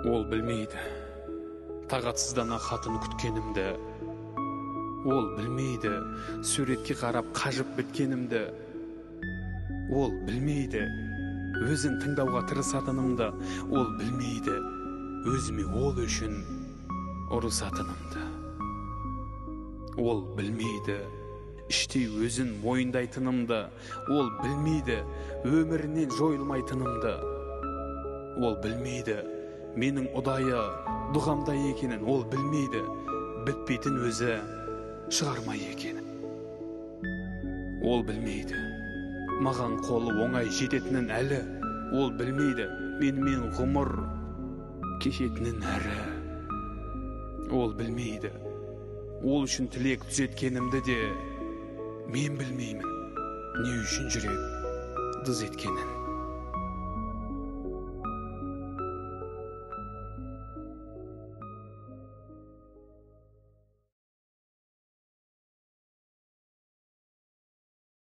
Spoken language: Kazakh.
Ол білмейді, тағатсыздана хатын күткенімді. Ол білмейді, суретке қарап қажып біткенімді. Ол білмейді, өзін тыңдауға тырысатынымды. Ол білмейді, өзіме ол үшін ұрысатынымды. Ол білмейді, іштей өзін мойындайтынымды. Ол білмейді, өмірінен жойылмайтынымды. Ол білмейді, менің ұдайы дұғамдай екенін. Ол білмейді, бітпейтін өзі шығармай екенін. Ол білмейді, маған қолы оңай жететінін әлі. Ол білмейді, менімен ғұмыр кешетінін әрі. Ол білмейді, ол үшін тілек түзеткенімді де мен білмеймін, не үшін жүрек дыз еткенін.